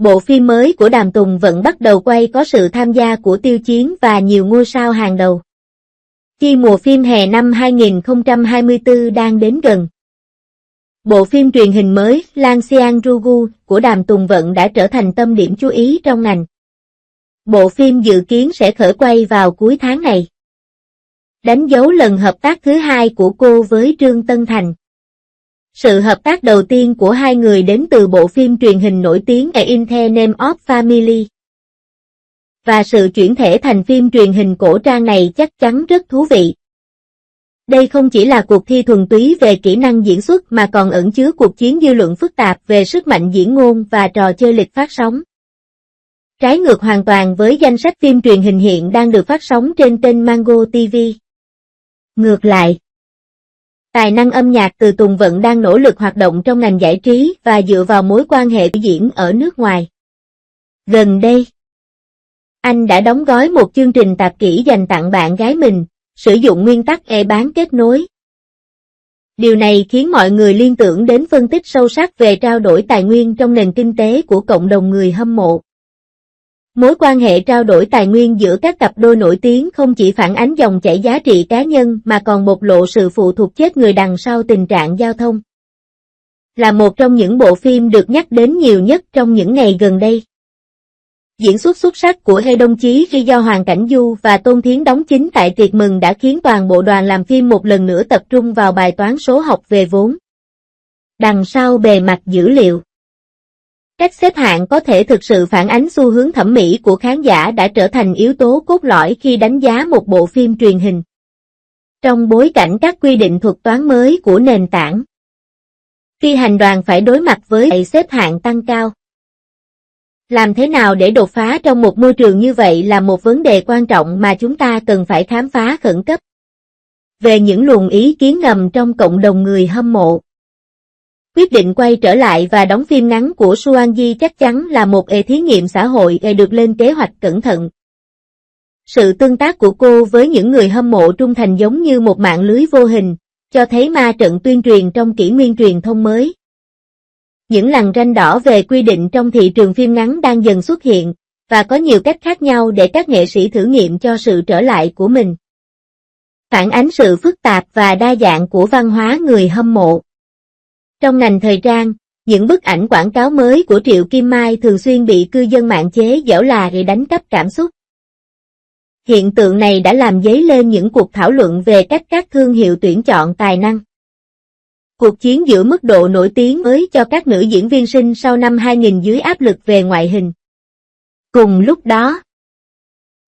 Bộ phim mới của Đàm Tùng Vận bắt đầu quay có sự tham gia của Tiêu Chiến và nhiều ngôi sao hàng đầu. Khi mùa phim hè năm 2024 đang đến gần, bộ phim truyền hình mới Lang Xiang Rugu của Đàm Tùng Vận đã trở thành tâm điểm chú ý trong ngành. Bộ phim dự kiến sẽ khởi quay vào cuối tháng này, đánh dấu lần hợp tác thứ hai của cô với Trương Tân Thành. Sự hợp tác đầu tiên của hai người đến từ bộ phim truyền hình nổi tiếng In the Name of Family. Và sự chuyển thể thành phim truyền hình cổ trang này chắc chắn rất thú vị. Đây không chỉ là cuộc thi thuần túy về kỹ năng diễn xuất mà còn ẩn chứa cuộc chiến dư luận phức tạp về sức mạnh diễn ngôn và trò chơi lịch phát sóng. Trái ngược hoàn toàn với danh sách phim truyền hình hiện đang được phát sóng trên kênh Mango TV. Ngược lại, tài năng âm nhạc từ Tùng Vận đang nỗ lực hoạt động trong ngành giải trí và dựa vào mối quan hệ diễn ở nước ngoài. Gần đây, anh đã đóng gói một chương trình tạp kỹ dành tặng bạn gái mình, sử dụng nguyên tắc bán kết nối. Điều này khiến mọi người liên tưởng đến phân tích sâu sắc về trao đổi tài nguyên trong nền kinh tế của cộng đồng người hâm mộ. Mối quan hệ trao đổi tài nguyên giữa các cặp đôi nổi tiếng không chỉ phản ánh dòng chảy giá trị cá nhân mà còn bộc lộ sự phụ thuộc chết người đằng sau tình trạng giao thông. Là một trong những bộ phim được nhắc đến nhiều nhất trong những ngày gần đây. Diễn xuất xuất sắc của Hê Đông Chí khi do Hoàng Cảnh Du và Tôn Thiến đóng chính tại tiệc mừng đã khiến toàn bộ đoàn làm phim một lần nữa tập trung vào bài toán số học về vốn. Đằng sau bề mặt dữ liệu, cách xếp hạng có thể thực sự phản ánh xu hướng thẩm mỹ của khán giả đã trở thành yếu tố cốt lõi khi đánh giá một bộ phim truyền hình. Trong bối cảnh các quy định thuật toán mới của nền tảng, phi hành đoàn phải đối mặt với xếp hạng tăng cao. Làm thế nào để đột phá trong một môi trường như vậy là một vấn đề quan trọng mà chúng ta cần phải khám phá khẩn cấp. Về những luồng ý kiến ngầm trong cộng đồng người hâm mộ, quyết định quay trở lại và đóng phim ngắn của Suan Ji chắc chắn là một thí nghiệm xã hội được lên kế hoạch cẩn thận. Sự tương tác của cô với những người hâm mộ trung thành giống như một mạng lưới vô hình, cho thấy ma trận tuyên truyền trong kỷ nguyên truyền thông mới. Những lằn ranh đỏ về quy định trong thị trường phim ngắn đang dần xuất hiện, và có nhiều cách khác nhau để các nghệ sĩ thử nghiệm cho sự trở lại của mình. Phản ánh sự phức tạp và đa dạng của văn hóa người hâm mộ. Trong ngành thời trang, những bức ảnh quảng cáo mới của Triệu Kim Mai thường xuyên bị cư dân mạng chế giễu là đánh cắp cảm xúc. Hiện tượng này đã làm dấy lên những cuộc thảo luận về cách các thương hiệu tuyển chọn tài năng. Cuộc chiến giữa mức độ nổi tiếng mới cho các nữ diễn viên sinh sau năm 2000 dưới áp lực về ngoại hình. Cùng lúc đó,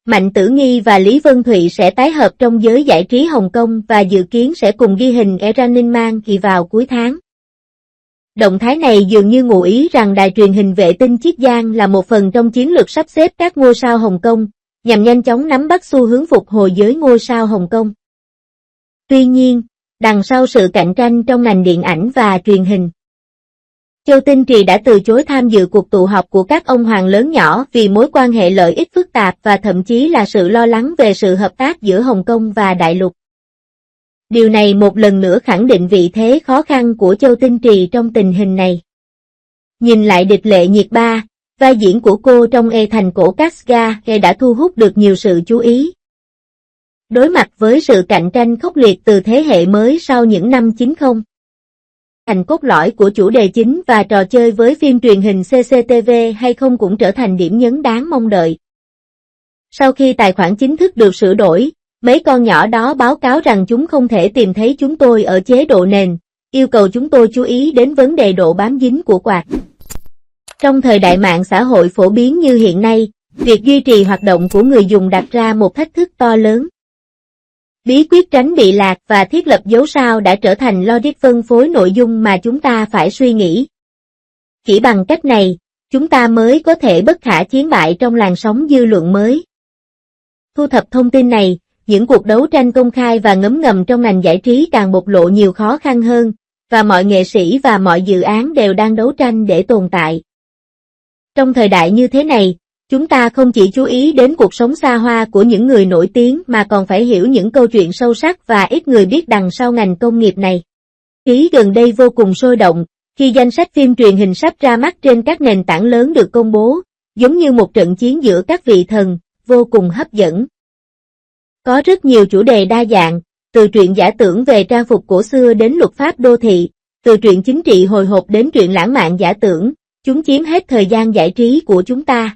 Mạnh Tử Nghi và Lý Vân Thụy sẽ tái hợp trong giới giải trí Hồng Kông và dự kiến sẽ cùng ghi hình Running Man vào cuối tháng. Động thái này dường như ngụ ý rằng đài truyền hình vệ tinh Chiết Giang là một phần trong chiến lược sắp xếp các ngôi sao Hồng Kông, nhằm nhanh chóng nắm bắt xu hướng phục hồi giới ngôi sao Hồng Kông. Tuy nhiên, đằng sau sự cạnh tranh trong ngành điện ảnh và truyền hình, Châu Tinh Trì đã từ chối tham dự cuộc tụ họp của các ông hoàng lớn nhỏ vì mối quan hệ lợi ích phức tạp và thậm chí là sự lo lắng về sự hợp tác giữa Hồng Kông và Đại lục. Điều này một lần nữa khẳng định vị thế khó khăn của Châu Tinh Trì trong tình hình này. Nhìn lại Địch Lệ Nhiệt Ba, vai diễn của cô trong Thành Cổ Casca đã thu hút được nhiều sự chú ý. Đối mặt với sự cạnh tranh khốc liệt từ thế hệ mới sau những năm 90, thành cốt lõi của chủ đề chính và trò chơi với phim truyền hình CCTV hay không cũng trở thành điểm nhấn đáng mong đợi. Sau khi tài khoản chính thức được sửa đổi, mấy con nhỏ đó báo cáo rằng chúng không thể tìm thấy chúng tôi ở chế độ nền, yêu cầu chúng tôi chú ý đến vấn đề độ bám dính của quạt. Trong thời đại mạng xã hội phổ biến như hiện nay, việc duy trì hoạt động của người dùng đặt ra một thách thức to lớn. Bí quyết tránh bị lạc và thiết lập dấu sao đã trở thành logic phân phối nội dung mà chúng ta phải suy nghĩ. Chỉ bằng cách này, chúng ta mới có thể bất khả chiến bại trong làn sóng dư luận mới. Thu thập thông tin này, những cuộc đấu tranh công khai và ngấm ngầm trong ngành giải trí càng bộc lộ nhiều khó khăn hơn, và mọi nghệ sĩ và mọi dự án đều đang đấu tranh để tồn tại. Trong thời đại như thế này, chúng ta không chỉ chú ý đến cuộc sống xa hoa của những người nổi tiếng mà còn phải hiểu những câu chuyện sâu sắc và ít người biết đằng sau ngành công nghiệp này. Ý gần đây vô cùng sôi động, Khi danh sách phim truyền hình sắp ra mắt trên các nền tảng lớn được công bố, giống như một trận chiến giữa các vị thần, vô cùng hấp dẫn. Có rất nhiều chủ đề đa dạng, từ truyện giả tưởng về trang phục cổ xưa đến luật pháp đô thị, từ truyện chính trị hồi hộp đến truyện lãng mạn giả tưởng, chúng chiếm hết thời gian giải trí của chúng ta.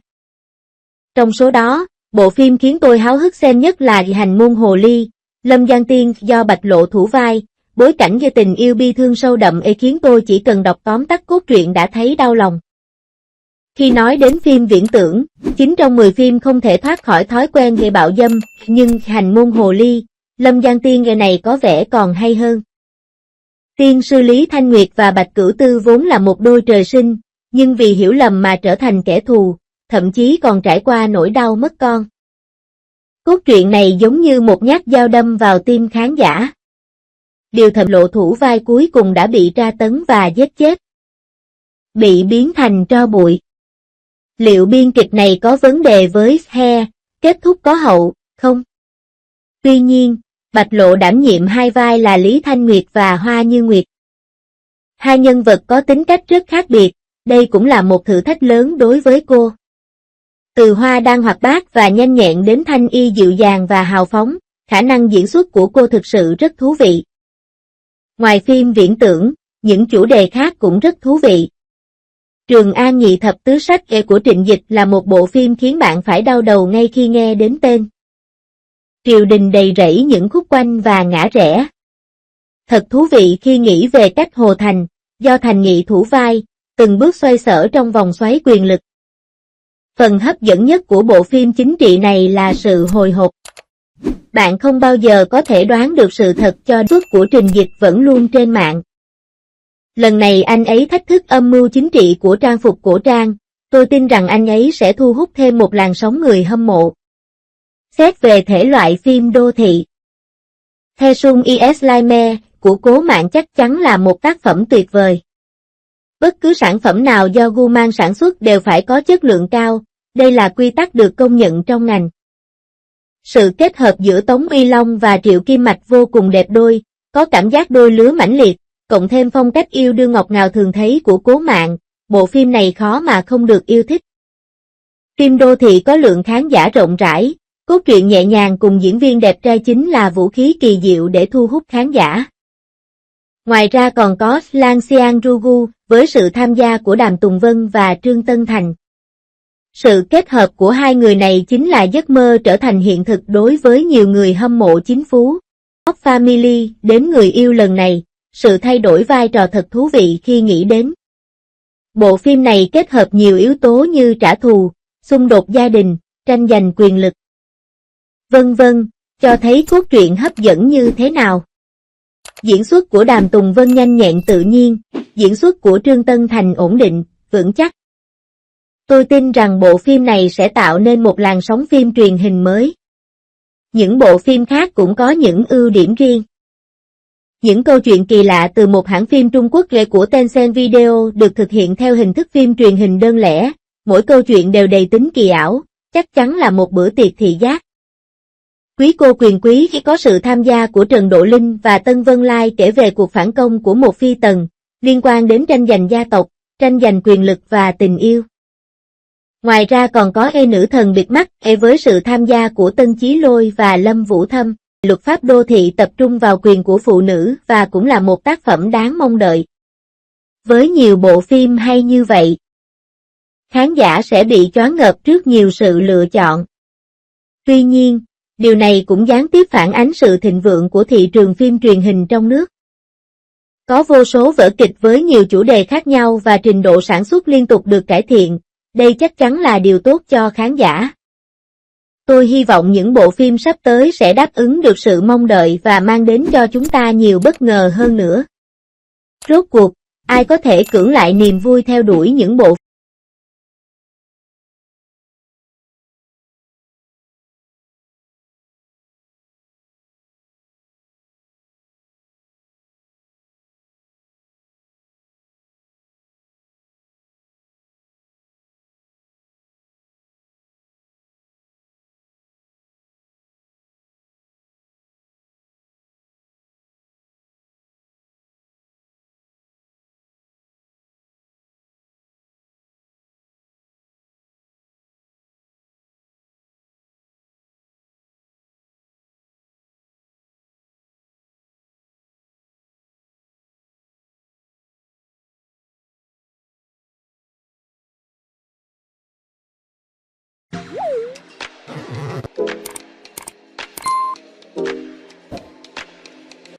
Trong số đó, bộ phim khiến tôi háo hức xem nhất là Hành môn hồ ly, Lâm Giang Tiên do Bạch Lộ thủ vai, bối cảnh về tình yêu bi thương sâu đậm khiến tôi chỉ cần đọc tóm tắt cốt truyện đã thấy đau lòng. Khi nói đến phim viễn tưởng, 9 trong 10 phim không thể thoát khỏi thói quen gây bạo dâm, nhưng Hành môn hồ ly, Lâm Giang Tiên ngày này có vẻ còn hay hơn. Tiên sư Lý Thanh Nguyệt và Bạch Cửu Tư vốn là một đôi trời sinh, nhưng vì hiểu lầm mà trở thành kẻ thù, thậm chí còn trải qua nỗi đau mất con. Cốt truyện này giống như một nhát dao đâm vào tim khán giả. Điều Thẩm Lộ thủ vai cuối cùng đã bị tra tấn và giết chết. Bị biến thành tro bụi. Liệu biên kịch này có vấn đề với he, kết thúc có hậu, không? Tuy nhiên, Bạch Lộ đảm nhiệm hai vai là Lý Thanh Nguyệt và Hoa Như Nguyệt. Hai nhân vật có tính cách rất khác biệt, đây cũng là một thử thách lớn đối với cô. Từ Hoa đang hoạt bát và nhanh nhẹn đến Thanh Y dịu dàng và hào phóng, khả năng diễn xuất của cô thực sự rất thú vị. Ngoài phim viễn tưởng, những chủ đề khác cũng rất thú vị. Trường An Nhị Thập Tứ Sách của Trịnh Dịch là một bộ phim khiến bạn phải đau đầu ngay khi nghe đến tên. Triều đình đầy rẫy những khúc quanh và ngã rẽ. Thật thú vị khi nghĩ về cách Hồ Thành, do Thành Nghị thủ vai, từng bước xoay sở trong vòng xoáy quyền lực. Phần hấp dẫn nhất của bộ phim chính trị này là sự hồi hộp. Bạn không bao giờ có thể đoán được sự thật cho suất của Trình Dịch vẫn luôn trên mạng. Lần này anh ấy thách thức âm mưu chính trị của trang phục cổ trang, tôi tin rằng anh ấy sẽ thu hút thêm một làn sóng người hâm mộ. Xét về thể loại phim đô thị, The Sun is Laime của Cố Mạng chắc chắn là một tác phẩm tuyệt vời. Bất cứ sản phẩm nào do Guman sản xuất đều phải có chất lượng cao, đây là quy tắc được công nhận trong ngành. Sự kết hợp giữa Tống Uy Long và Triệu Kim Mạch vô cùng đẹp đôi, có cảm giác đôi lứa mãnh liệt, cộng thêm phong cách yêu đương ngọt ngào thường thấy của Cố Mạng, bộ phim này khó mà không được yêu thích. Phim đô thị có lượng khán giả rộng rãi, cốt truyện nhẹ nhàng cùng diễn viên đẹp trai chính là vũ khí kỳ diệu để thu hút khán giả. Ngoài ra còn có Lang Xiang Rugu với sự tham gia của Đàm Tùng Vân và Trương Tân Thành. Sự kết hợp của hai người này chính là giấc mơ trở thành hiện thực đối với nhiều người hâm mộ chính phú. Family đến người yêu lần này, sự thay đổi vai trò thật thú vị khi nghĩ đến. Bộ phim này kết hợp nhiều yếu tố như trả thù, xung đột gia đình, tranh giành quyền lực, vân vân, cho thấy cốt truyện hấp dẫn như thế nào. Diễn xuất của Đàm Tùng Vân nhanh nhẹn tự nhiên, diễn xuất của Trương Tân Thành ổn định, vững chắc. Tôi tin rằng bộ phim này sẽ tạo nên một làn sóng phim truyền hình mới. Những bộ phim khác cũng có những ưu điểm riêng. Những câu chuyện kỳ lạ từ một hãng phim Trung Quốc của Tencent Video được thực hiện theo hình thức phim truyền hình đơn lẻ, mỗi câu chuyện đều đầy tính kỳ ảo, chắc chắn là một bữa tiệc thị giác. Quý cô quyền quý khi có sự tham gia của Trần Độ Linh và Tân Vân Lai kể về cuộc phản công của một phi tần, liên quan đến tranh giành gia tộc, tranh giành quyền lực và tình yêu. Ngoài ra còn có Nữ thần bịt mắt với sự tham gia của Tân Chí Lôi và Lâm Vũ Thâm. Luật pháp đô thị tập trung vào quyền của phụ nữ và cũng là một tác phẩm đáng mong đợi. Với nhiều bộ phim hay như vậy, khán giả sẽ bị choáng ngợp trước nhiều sự lựa chọn. Tuy nhiên, điều này cũng gián tiếp phản ánh sự thịnh vượng của thị trường phim truyền hình trong nước. Có vô số vở kịch với nhiều chủ đề khác nhau và trình độ sản xuất liên tục được cải thiện, đây chắc chắn là điều tốt cho khán giả. Tôi hy vọng những bộ phim sắp tới sẽ đáp ứng được sự mong đợi và mang đến cho chúng ta nhiều bất ngờ hơn nữa. Rốt cuộc, ai có thể cưỡng lại niềm vui theo đuổi những bộ